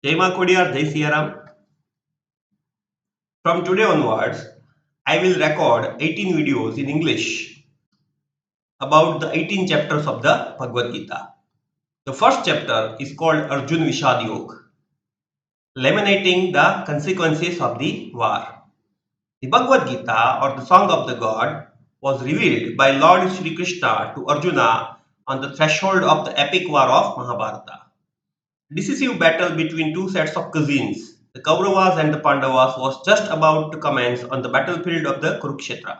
Jai Ma Kodiyar, Jai Siyaram. From today onwards, I will record 18 videos in English about the 18 chapters of the Bhagavad Gita. The first chapter is called Arjuna Vishad Yoga, lamenting the consequences of the war. The Bhagavad Gita, or the Song of the God, was revealed by Lord Sri Krishna to Arjuna on the threshold of the epic war of Mahabharata. Decisive battle between two sets of cousins, the Kauravas and the Pandavas, was just about to commence on the battlefield of the Kurukshetra.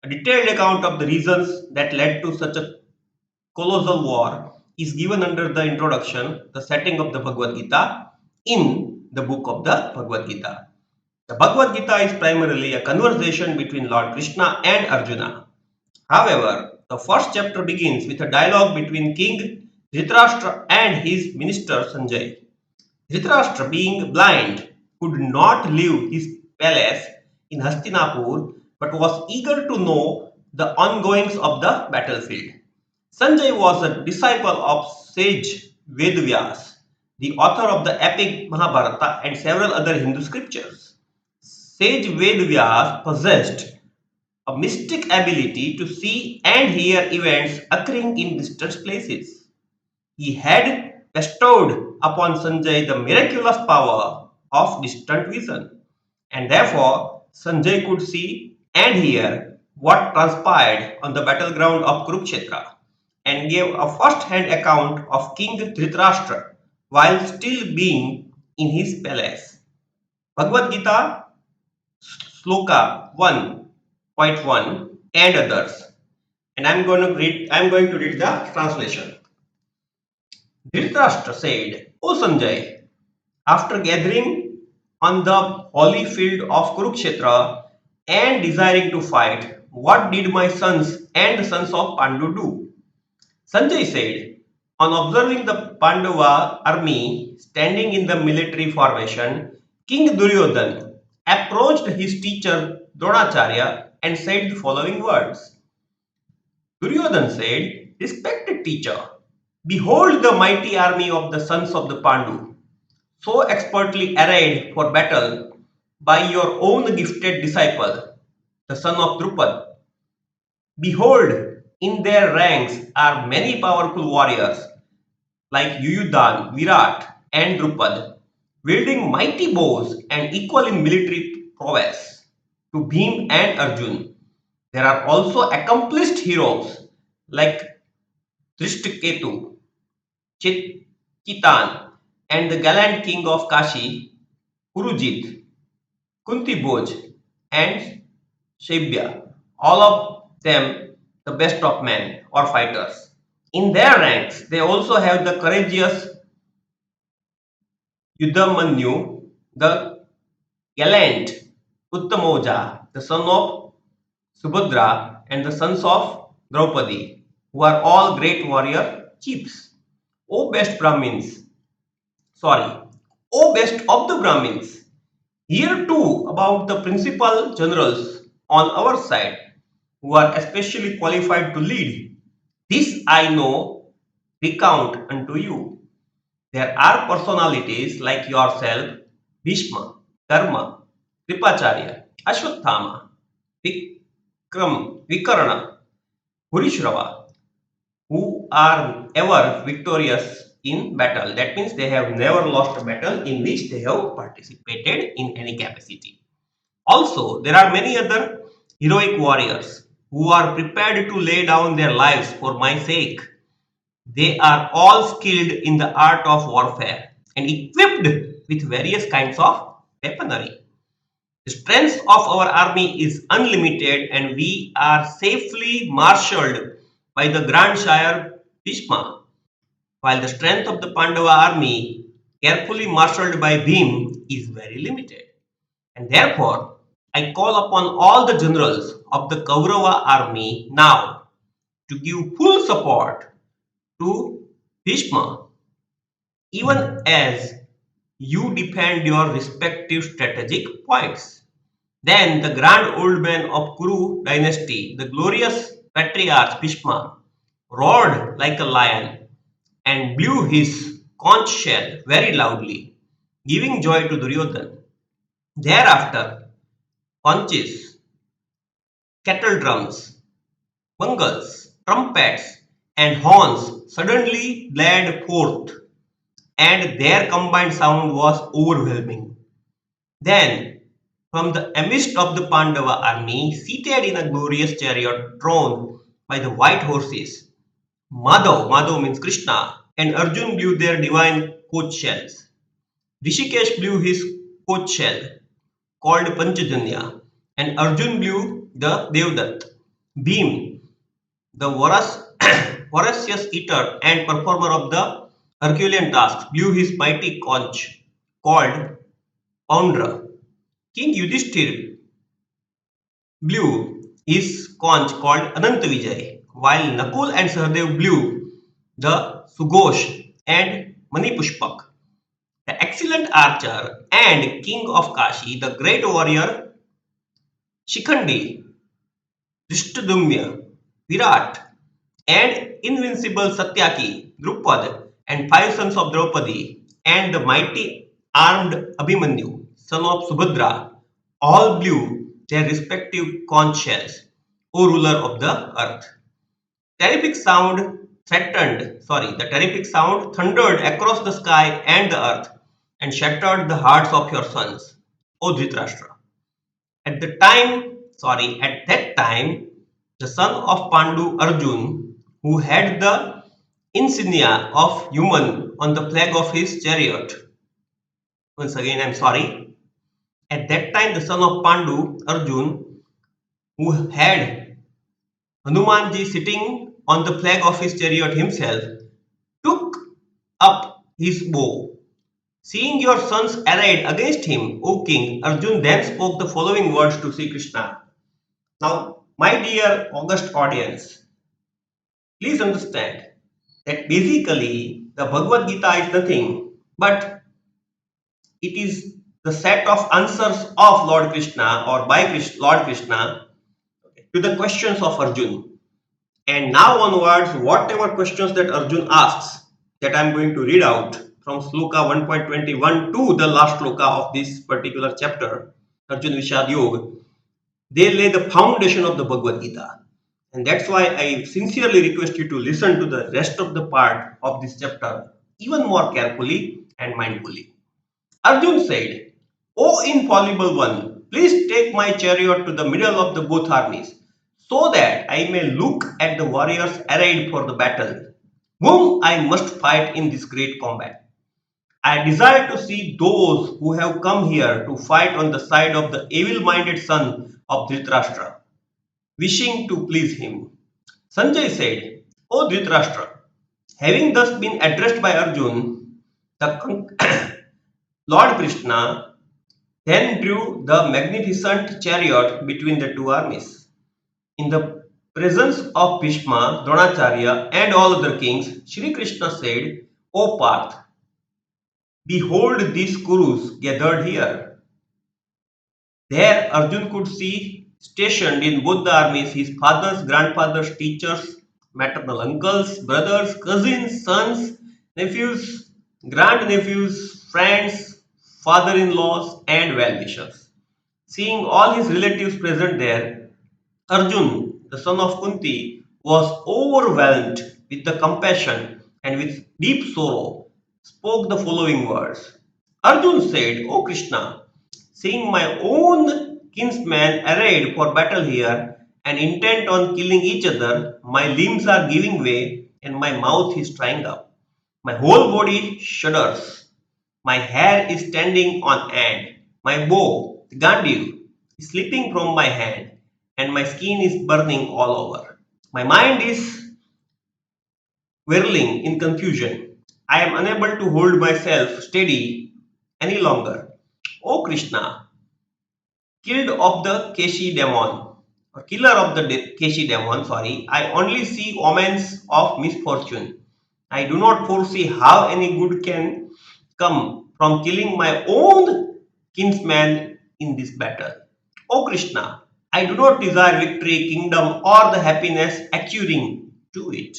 A detailed account of the reasons that led to such a colossal war is given under the introduction, the setting of the Bhagavad Gita, in the book of the Bhagavad Gita. The Bhagavad Gita is primarily a conversation between Lord Krishna and Arjuna. However, the first chapter begins with a dialogue between King Dhritarashtra and his minister Sanjay. Dhritarashtra, being blind, could not leave his palace in Hastinapur but was eager to know the ongoings of the battlefield. Sanjay was a disciple of sage Vedvyas, the author of the epic Mahabharata and several other Hindu scriptures. Sage Vedvyas possessed a mystic ability to see and hear events occurring in distant places. He had bestowed upon Sanjay the miraculous power of distant vision, and therefore Sanjay could see and hear what transpired on the battleground of Kurukshetra and gave a first-hand account of King Dhritarashtra while still being in his palace. Bhagavad Gita Sloka 1.1 and others. And I'm going to read the translation. Dhritarashtra said, O Sanjay, after gathering on the holy field of Kurukshetra and desiring to fight, what did my sons and the sons of Pandu do? Sanjay said, on observing the Pandava army standing in the military formation, King Duryodhan approached his teacher Dronacharya and said the following words. Duryodhan said, respected teacher, behold the mighty army of the sons of the Pandu, so expertly arrayed for battle by your own gifted disciple, the son of Drupad. Behold, in their ranks are many powerful warriors like Yuyudhan, Virat, and Drupad, wielding mighty bows and equal in military prowess to Bhim and Arjun. There are also accomplished heroes like Drishtaketu, Chitan, and the gallant king of Kashi, Purujit, Kunti Bhoj, and Shaibya, all of them the best of men or fighters. In their ranks, they also have the courageous Yudamanyu, the gallant Uttamoja, the son of Subhadra, and the sons of Draupadi, who are all great warrior chiefs. O best Brahmins, sorry, O best of the Brahmins, hear too about the principal generals on our side who are especially qualified to lead. This I know, recount unto you. There are personalities like yourself, Bhishma, Dharma, Kripacharya, Ashwatthama, Vikarna, Bhurishrava, who are ever victorious in battle. That means they have never lost a battle in which they have participated in any capacity. Also, there are many other heroic warriors who are prepared to lay down their lives for my sake. They are all skilled in the art of warfare and equipped with various kinds of weaponry. The strength of our army is unlimited and we are safely marshaled by the Grand Shire Bhishma, while the strength of the Pandava army, carefully marshaled by Bhim, is very limited. And therefore, I call upon all the generals of the Kaurava army now to give full support to Bhishma, even as you defend your respective strategic points. Then the grand old man of Kuru dynasty, the glorious patriarch Bhishma, roared like a lion and blew his conch shell very loudly. giving joy to Duryodhana. Thereafter, conches, kettle drums, bungles, trumpets, and horns suddenly blared forth, and their combined sound was overwhelming. Then, from the midst of the Pandava army, seated in a glorious chariot drawn by the white horses, Madhav means Krishna, and Arjun blew their divine coach shells. Rishikesh blew his coach shell, called Panchajanya, and Arjun blew the Devdutt. Bhim, the voracious eater and performer of the Herculean tasks, blew his mighty conch, called Poundra. King Yudhishthir blew his conch called Anantavijay, while Nakul and Sahadev blew the Sughosh and Manipushpak. The excellent archer and king of Kashi, the great warrior Shikhandi, Drishtadumya, Virat, and invincible Satyaki, Drupad, and five sons of Draupadi, and the mighty armed Abhimanyu, son of Subhadra, all blew their respective conch shells, O ruler of the earth. The terrific sound thundered across the sky and the earth and shattered the hearts of your sons, O Dhritarashtra. At that time, the son of Pandu Arjun, who had the insignia of human on the flag of his chariot. Once again, I'm sorry. At that time, the son of Pandu Arjun, who had Hanumanji sitting on the flag of his chariot himself, took up his bow. Seeing your sons arrayed against him, O king, Arjun then spoke the following words to Sri Krishna. Now, my dear august audience, please understand that basically the Bhagavad Gita is nothing but it is the set of answers of Lord Krishna or by Lord Krishna to the questions of Arjun. And now onwards, whatever questions that Arjun asks, that I am going to read out from Sloka 1.21 to the last Sloka of this particular chapter, Arjun Vishad Yoga, they lay the foundation of the Bhagavad Gita. And that's why I sincerely request you to listen to the rest of the part of this chapter even more carefully and mindfully. Arjun said, O infallible one, please take my chariot to the middle of the both armies, so that I may look at the warriors arrayed for the battle, whom I must fight in this great combat. I desire to see those who have come here to fight on the side of the evil-minded son of Dhritarashtra, wishing to please him. Sanjay said, O Dhritarashtra, having thus been addressed by Arjun, the Lord Krishna then drew the magnificent chariot between the two armies. In the presence of Bhishma, Dronacharya, and all other kings, Shri Krishna said, O Parth, behold these Kurus gathered here. There Arjun could see stationed in both the armies his fathers, grandfathers, teachers, maternal uncles, brothers, cousins, sons, nephews, grandnephews, friends, father-in-laws, and well-wishers. Seeing all his relatives present there, Arjun, the son of Kunti, was overwhelmed with the compassion and with deep sorrow spoke the following words. Arjun said, O Krishna, seeing my own kinsmen arrayed for battle here and intent on killing each other, my limbs are giving way and my mouth is drying up. My whole body shudders. My hair is standing on end. My bow, the Gandiv, is slipping from my hand and my skin is burning all over. My mind is whirling in confusion. I am unable to hold myself steady any longer. O Krishna, killed of the Keshi demon, or killer of the Keshi demon, sorry, I only see omens of misfortune. I do not foresee how any good can come from killing my own kinsman in this battle. O Krishna, I do not desire victory, kingdom, or the happiness accruing to it.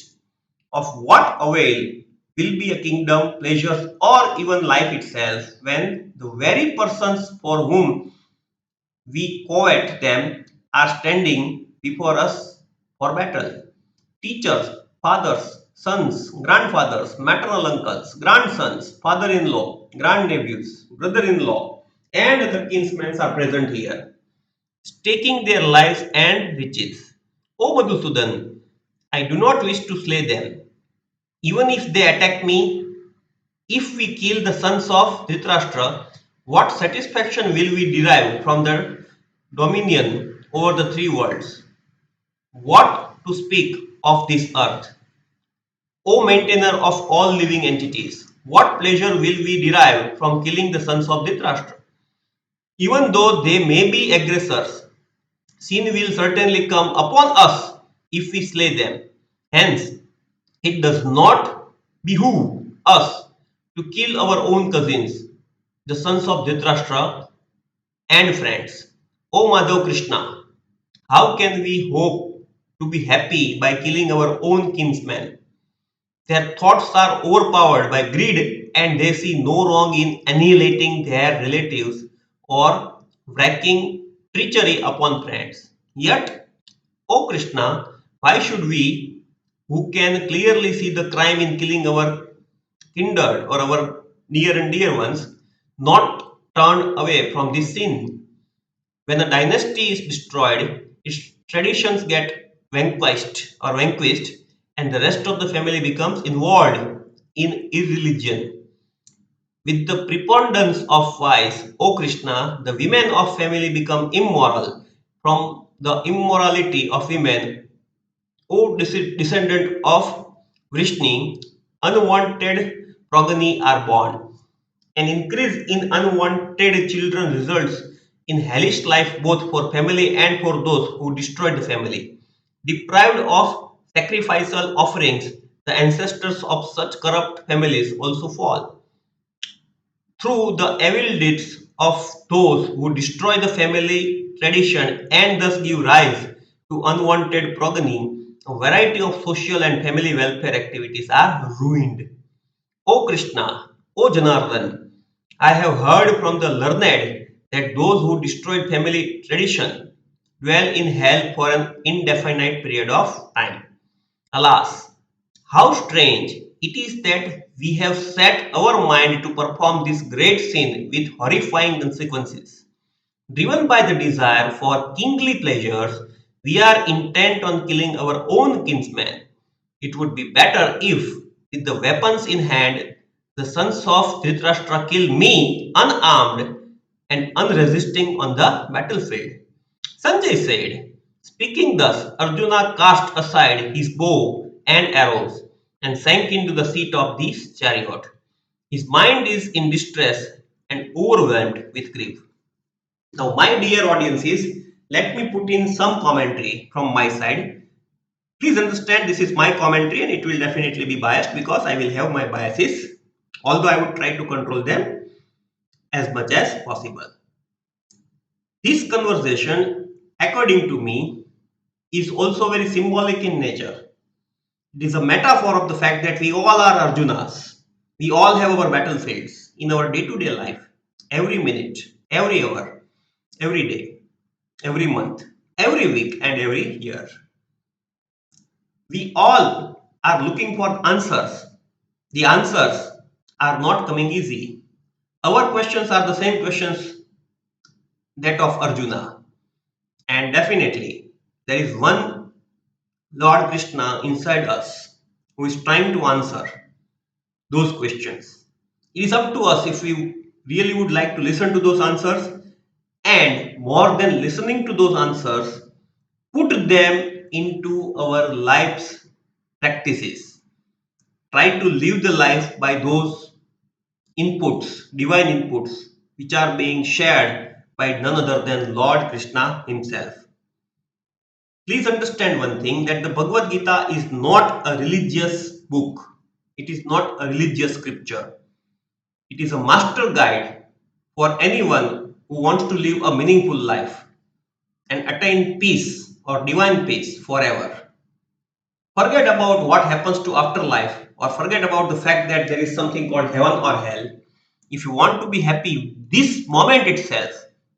Of what avail will be a kingdom, pleasures, or even life itself when the very persons for whom we covet them are standing before us for battle. Teachers, fathers, sons, grandfathers, maternal uncles, grandsons, father in law, grandnephews, brother in law, and other kinsmen are present here, staking their lives and riches. O Madhusudan, I do not wish to slay them. Even if they attack me, if we kill the sons of Dhritarashtra, what satisfaction will we derive from their dominion over the three worlds? What to speak of this earth? O maintainer of all living entities, what pleasure will we derive from killing the sons of Dhritarashtra? Even though they may be aggressors, sin will certainly come upon us if we slay them. Hence, it does not behoove us to kill our own cousins, the sons of Dhritarashtra and friends. O Madhav Krishna, how can we hope to be happy by killing our own kinsmen? Their thoughts are overpowered by greed and they see no wrong in annihilating their relatives or wreaking treachery upon friends. Yet, O Krishna, why should we, who can clearly see the crime in killing our kindred or our near and dear ones, not turn away from this sin? When a dynasty is destroyed, its traditions get vanquished, and the rest of the family becomes involved in irreligion. With the preponderance of vice, O Krishna, the women of family become immoral. From the immorality of women, O descendant of Vrishni, unwanted progeny are born. An increase in unwanted children results in hellish life both for family and for those who destroyed the family. Deprived of sacrificial offerings, the ancestors of such corrupt families also fall. Through the evil deeds of those who destroy the family tradition and thus give rise to unwanted progeny, a variety of social and family welfare activities are ruined. O Krishna, O Janardhan, I have heard from the learned that those who destroy family tradition dwell in hell for an indefinite period of time. Alas, how strange it is that we have set our mind to perform this great sin with horrifying consequences. Driven by the desire for kingly pleasures, we are intent on killing our own kinsmen. It would be better if, with the weapons in hand, the sons of Dhritarashtra kill me unarmed and unresisting on the battlefield. Sanjay said, speaking thus, Arjuna cast aside his bow and arrows and sank into the seat of this chariot. His mind is in distress and overwhelmed with grief. Now, my dear audiences, let me put in some commentary from my side. Please understand this is my commentary and it will definitely be biased because I will have my biases, although I would try to control them as much as possible. This conversation, according to me, is also very symbolic in nature. It is a metaphor of the fact that we all are Arjunas. We all have our battlefields in our day to day life, every minute, every hour, every day, every month, every week, and every year. We all are looking for answers. The answers are not coming easy. Our questions are the same questions that of Arjuna. And definitely, there is one Lord Krishna inside us who is trying to answer those questions. It is up to us if we really would like to listen to those answers and more than listening to those answers, put them into our life's practices. Try to live the life by those inputs, divine inputs, which are being shared by none other than Lord Krishna himself. Please understand one thing that the Bhagavad Gita is not a religious book. It is not a religious scripture. It is a master guide for anyone who wants to live a meaningful life and attain peace or divine peace forever. Forget about what happens to afterlife, or forget about the fact that there is something called heaven or hell. If you want to be happy this moment itself,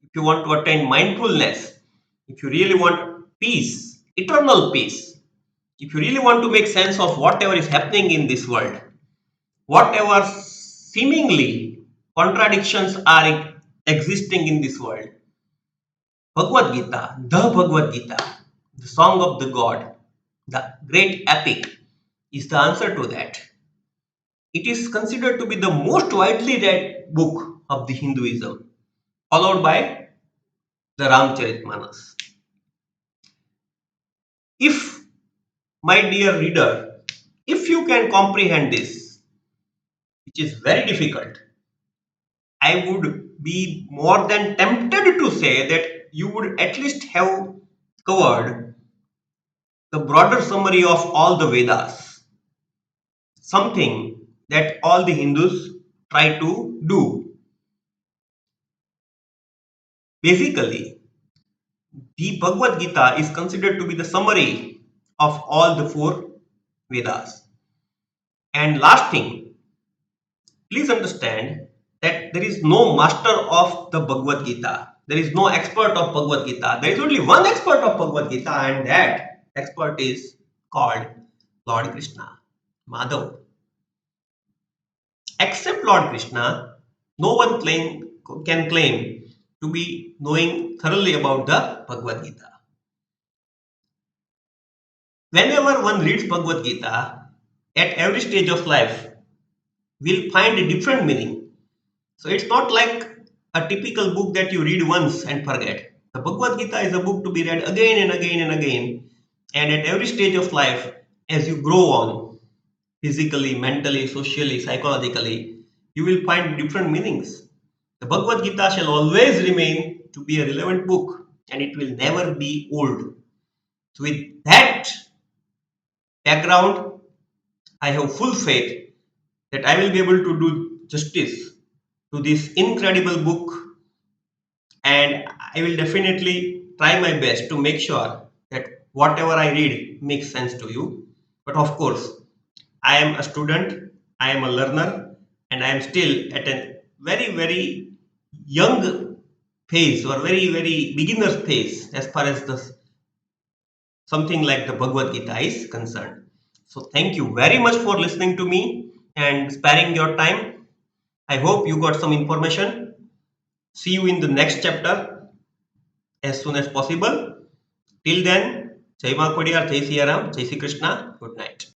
if you want to attain mindfulness, if you really want peace, eternal peace, if you really want to make sense of whatever is happening in this world, whatever seemingly contradictions are existing in this world, Bhagavad Gita, the song of the God, the great epic, is the answer to that. It is considered to be the most widely read book of the Hinduism, followed by the Ramcharitmanas. If, my dear reader, if you can comprehend this, which is very difficult, I would be more than tempted to say that you would at least have covered the broader summary of all the Vedas, something that all the Hindus try to do. Basically, the Bhagavad Gita is considered to be the summary of all the four Vedas. And last thing, please understand that there is no master of the Bhagavad Gita. There is no expert of Bhagavad Gita. There is only one expert of Bhagavad Gita, and that expert is called Lord Krishna, Madhav. Except Lord Krishna, no one can claim to be knowing thoroughly about the Bhagavad Gita. Whenever one reads Bhagavad Gita, at every stage of life, we'll find a different meaning. So it's not like a typical book that you read once and forget. The Bhagavad Gita is a book to be read again and again and again. And at every stage of life, as you grow on, physically, mentally, socially, psychologically, you will find different meanings. The Bhagavad Gita shall always remain to be a relevant book, and it will never be old. So with that background, I have full faith that I will be able to do justice to this incredible book, and I will definitely try my best to make sure that whatever I read makes sense to you. But of course, I am a student, I am a learner, and I am still at a very, very young phase, or very, very beginner phase as far as the something like the Bhagavad Gita is concerned. So thank you very much for listening to me and sparing your time. I hope you got some information. See you in the next chapter as soon as possible. Till then, Jai Ma Kodiyar, Jai Siya Ram, Jai Sri Krishna. Good night.